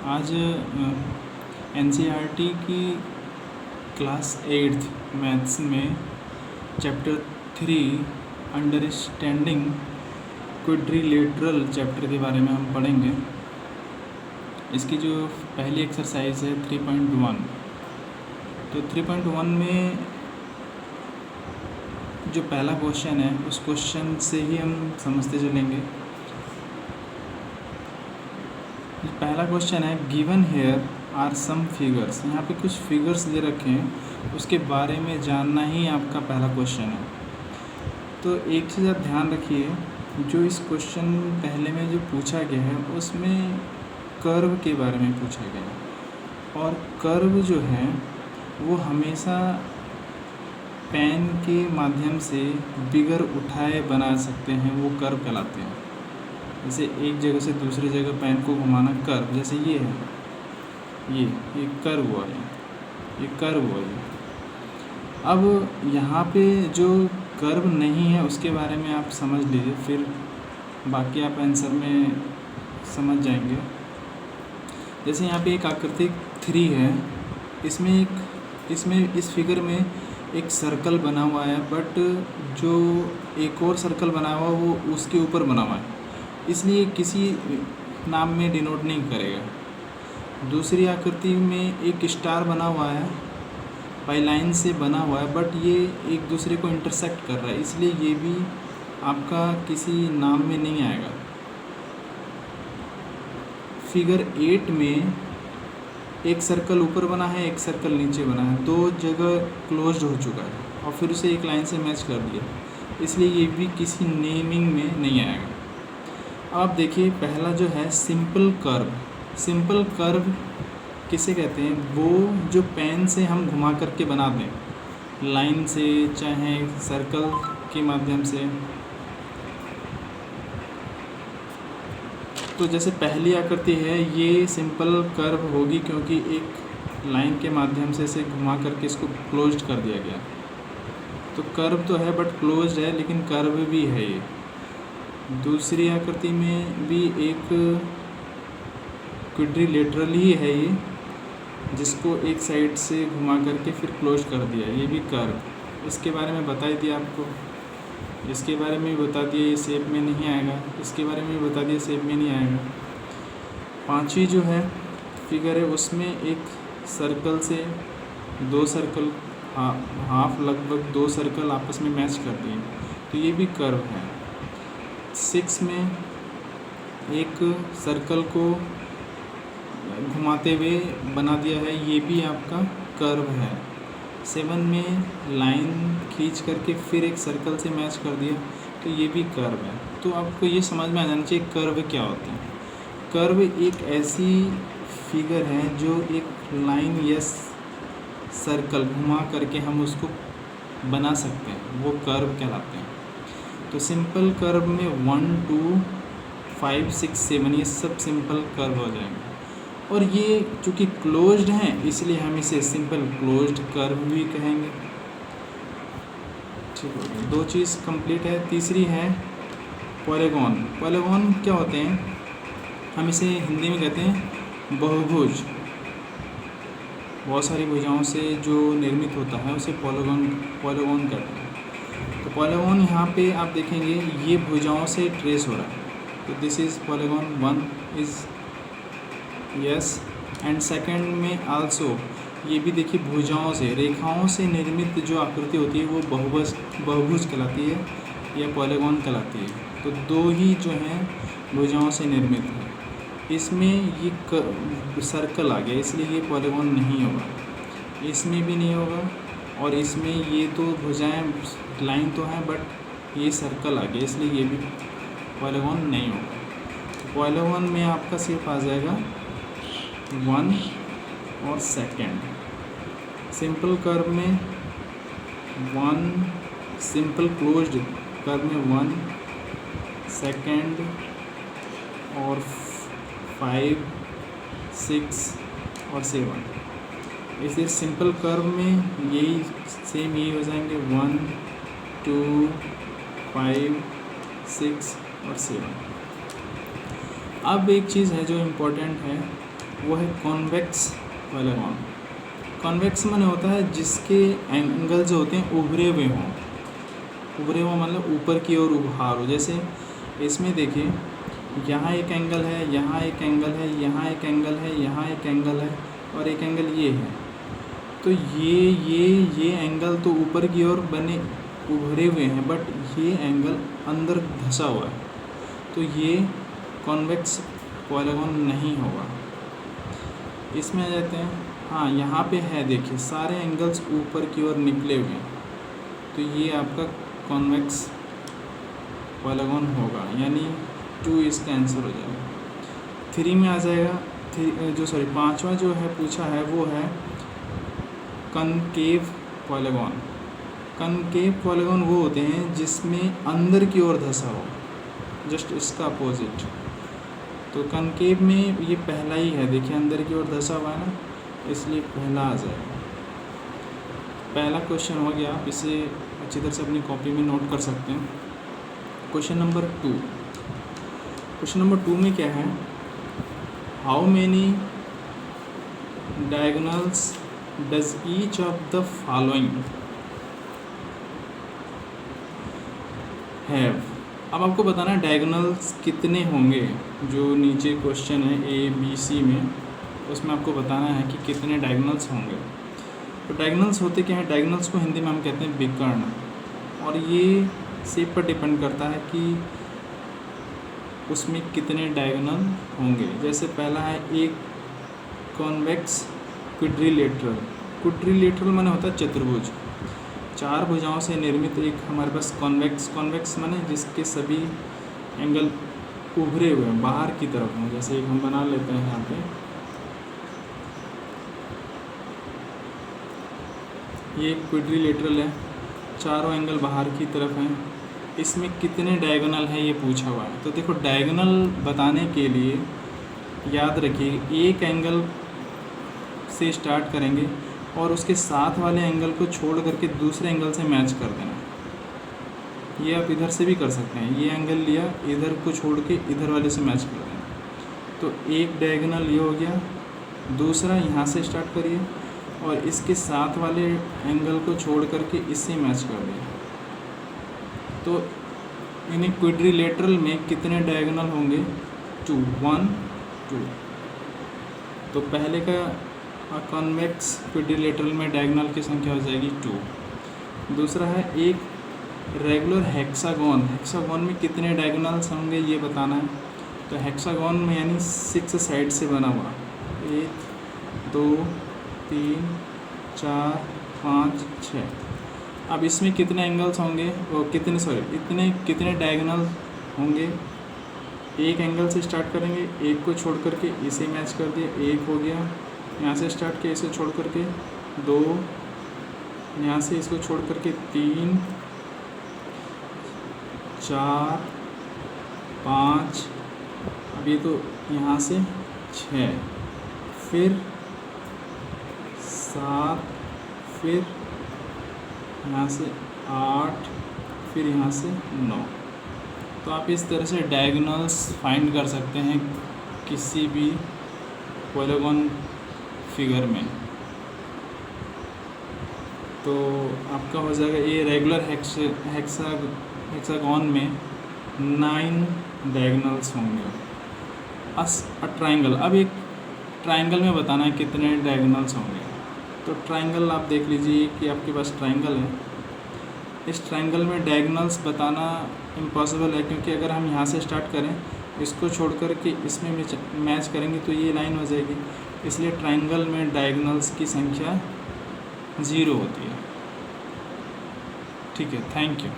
आज एनसीईआरटी की class 8th maths में चैप्टर 3 अंडरस्टैंडिंग क्वाड्रिलेटरल चैप्टर के बारे में हम पढ़ेंगे। इसकी जो पहली एक्सरसाइज है 3.1, तो 3.1 में जो पहला क्वेश्चन है उस क्वेश्चन से ही हम समझते चलेंगे। पहला क्वेश्चन है given here are some figures. यहाँ पे कुछ फिगर्स दे रखे हैं, उसके बारे में जानना ही आपका पहला क्वेश्चन है। तो एक चीज़ आप ध्यान रखिए, जो इस क्वेश्चन पहले में जो पूछा गया है उसमें कर्व के बारे में पूछा गया है, और कर्व जो है वो हमेशा पेन के माध्यम से बिगर उठाए बना सकते हैं, वो कर्व कहलाते हैं। जैसे एक जगह से दूसरी जगह पेन को घुमाना कर्व, जैसे ये है, ये कर्व हुआ है, ये कर्व हुआ है। अब यहाँ पे जो कर्व नहीं है उसके बारे में आप समझ लीजिए, फिर बाकी आप आंसर में समझ जाएंगे। जैसे यहाँ पे एक आकृति 3 है, इसमें इस फिगर में एक सर्कल बना हुआ है, बट जो एक और सर्कल बना हुआ वो उसके ऊपर बना हुआ है, इसलिए किसी नाम में डिनोट नहीं करेगा। दूसरी आकृति में एक स्टार बना हुआ है, बाई लाइन से बना हुआ है, बट ये एक दूसरे को इंटरसेक्ट कर रहा है, इसलिए ये भी आपका किसी नाम में नहीं आएगा। फिगर 8 में एक सर्कल ऊपर बना है, एक सर्कल नीचे बना है, दो जगह क्लोज्ड हो चुका है और फिर उसे एक लाइन से मैच कर दिया, इसलिए ये भी किसी नेमिंग में नहीं आएगा। अब देखिए पहला जो है सिंपल कर्व। सिंपल कर्व किसे कहते हैं? वो जो पेन से हम घुमा करके बना दें, लाइन से चाहे सर्कल के माध्यम से। तो जैसे पहली आकृति है ये सिंपल कर्व होगी, क्योंकि एक लाइन के माध्यम से इसे घुमा करके इसको क्लोज्ड कर दिया गया। तो कर्व तो है बट क्लोज्ड है, लेकिन कर्व भी है ये। दूसरी आकृति में भी एक क्वाड्रिलेटरल ही है ये, जिसको एक साइड से घुमा करके फिर क्लोज कर दिया, ये भी कर्व। इसके बारे में बता दिया आपको, इसके बारे में भी बता दिया, ये शेप में नहीं आएगा, इसके बारे में भी बता दिया, शेप में नहीं आएगा। पांचवी जो है फिगर है उसमें एक सर्कल से दो सर्कल हाफ लगभग दो सर्कल आपस में मैच कर दिए, तो ये भी कर्व है। 6 में एक सर्कल को घुमाते हुए बना दिया है, ये भी आपका कर्व है। 7 में लाइन खींच करके फिर एक सर्कल से मैच कर दिया, तो ये भी कर्व है। तो आपको ये समझ में आ जाना चाहिए कर्व क्या होते हैं। कर्व एक ऐसी फिगर है जो एक लाइन या सर्कल घुमा करके हम उसको बना सकते हैं, वो कर्व कहलाते हैं। तो सिंपल कर्व में 1, 2, 5, 6, 7 ये सब सिंपल कर्व हो जाएंगे, और ये चूँकि क्लोज्ड हैं इसलिए हम इसे सिंपल क्लोज्ड कर्व भी कहेंगे। ठीक हो गया, दो चीज़ कंप्लीट है। तीसरी है पॉलीगॉन। पॉलीगॉन क्या होते हैं? हम इसे हिंदी में कहते हैं बहुभुज। बहुत सारी भुजाओं से जो निर्मित होता है उसे पॉलीगॉन कहते हैं। तो पॉलीगॉन यहाँ पे आप देखेंगे ये भुजाओं से ट्रेस हो रहा है, तो this is polygon 1 is yes, and second में आल्सो ये भी देखिए भुजाओं से, रेखाओं से निर्मित जो आकृति होती है वो बहुभुज कहलाती है या पॉलीगॉन कहलाती है। तो दो ही जो हैं भुजाओं से निर्मित है, इसमें ये सर्कल आ गया इसलिए ये पॉलीगॉन नहीं होगा, इसमें भी नहीं होगा, और इसमें ये तो भुजाएं लाइन तो हैं बट ये सर्कल आ गया इसलिए ये भी पॉलीगॉन नहीं होगा। पॉलीगॉन में आपका सिर्फ आ जाएगा 1 और सेकंड। सिंपल कर्व में 1, सिंपल क्लोज्ड कर्व में 1, सेकंड और 5, 6 और 7। इसलिए सिंपल कर्व में यही सेम यही हो जाएंगे 1, 2, 5, 6 और 7। अब एक चीज़ है जो इम्पोर्टेंट है, वो है कॉन्वेक्स पॉलीगॉन। कॉन्वेक्स माने होता है जिसके एंगल जो होते हैं उभरे हुए हों। उभरे हुए मतलब ऊपर की ओर उभार हो। जैसे इसमें देखिए, यहाँ एक एंगल है, यहाँ एक एंगल है, यहाँ एक एंगल है, यहाँ एक एंगल है और एक एंगल ये है। तो ये एंगल तो ऊपर की ओर बने उभरे हुए हैं, बट ये एंगल अंदर धंसा हुआ है, तो ये कॉन्वेक्स पॉलीगॉन नहीं होगा। इसमें आ जाते हैं, हाँ यहाँ पे है देखिए, सारे एंगल्स ऊपर की ओर निकले हुए हैं, तो ये आपका कॉन्वेक्स पॉलीगॉन होगा, यानी 2 इसका आंसर हो जाएगा। 3 में आ जाएगा, पाँचवा जो है पूछा है वो है कनकेव पॉलीगॉन। कनकेव पॉलीगॉन वो होते हैं जिसमें अंदर की ओर धंसा हो, जस्ट इसका अपोजिट। तो कनकेव में ये पहला ही है, देखिए अंदर की ओर धंसा हुआ है ना, इसलिए पहला आ जाएगा। पहला क्वेश्चन हो गया, आप इसे अच्छी तरह से अपनी कॉपी में नोट कर सकते हैं। Question number 2। क्वेश्चन नंबर 2 में क्या है, how many diagonals does each of the following have. अब आपको बताना है डायगोनल्स कितने होंगे। जो नीचे क्वेश्चन है ABC में, उसमें आपको बताना है कि कितने डायगोनल्स होंगे। तो डायगोनल्स होते क्या हैं, डायगोनल्स को हिंदी में हम कहते हैं विकर्ण, और ये शेप पर डिपेंड करता है कि उसमें कितने डायगोनल होंगे। जैसे पहला है एक कॉन्वेक्स क्विड्रिलेटरल। क्विड्रिलेटरल माने होता है चतुर्भुज, 4 भुजाओं से निर्मित एक हमारे पास कॉन्वेक्स माने जिसके सभी एंगल उभरे हुए हैं, बाहर की तरफ हों। जैसे एक हम बना लेते हैं यहाँ पे, ये क्विड्रिलेटरल है, चारों एंगल बाहर की तरफ हैं। इसमें कितने डायगोनल हैं ये पूछा हुआ है। तो देखो, डायगोनल बताने के लिए याद रखिए, एक एंगल से स्टार्ट करेंगे और उसके साथ वाले एंगल को छोड़ करके दूसरे एंगल से मैच कर देना। ये आप इधर से भी कर सकते हैं, ये एंगल लिया, इधर को छोड़ के इधर वाले से मैच कर देना। तो एक डायगोनल ये हो गया, दूसरा यहाँ से स्टार्ट करिए और इसके साथ वाले एंगल को छोड़ करके इससे मैच कर दिया। तो इन्हें क्विड्रिलेटरल में कितने डायगोनल होंगे, 2, 1, 2। तो पहले का कॉन्वेक्स क्विड्रिलेटरल में डायगोनल की संख्या हो जाएगी 2। दूसरा है एक रेगुलर हेक्सागोन। हेक्सागोन में कितने डायगोनल्स होंगे ये बताना है। तो हेक्सागोन में यानी 6 साइड से बना हुआ, 1, 2, 3, 4, 5, 6। अब इसमें कितने एंगल्स होंगे, वो कितने डायगोनल होंगे। एक एंगल से स्टार्ट करेंगे, एक को छोड़ करके इसे मैच कर दिया, 1 हो गया। यहाँ से स्टार्ट किया, इसे छोड़ करके 2, यहाँ से इसको छोड़ करके 3, 4, 5, अब ये तो यहाँ से 6, फिर 7, फिर यहाँ से 8, फिर यहाँ से 9। तो आप इस तरह से डायगोनल्स फाइंड कर सकते हैं किसी भी पॉलीगॉन फिगर में। तो आपका हो जाएगा ये रेगुलर हेक्सागोन में 9 डायगोनल्स होंगे। ट्रायंगल, अब एक ट्रायंगल में बताना है कितने डायगोनल्स होंगे। तो ट्रायंगल आप देख लीजिए कि आपके पास ट्रायंगल है। इस ट्रायंगल में डायगोनल्स बताना इम्पॉसिबल है, क्योंकि अगर हम यहाँ से स्टार्ट करें, इसको छोड़ कर के इसमें मैच करेंगे तो ये लाइन हो जाएगी। इसलिए ट्रायंगल में डायगोनल्स की संख्या 0 होती है। ठीक है, थैंक यू।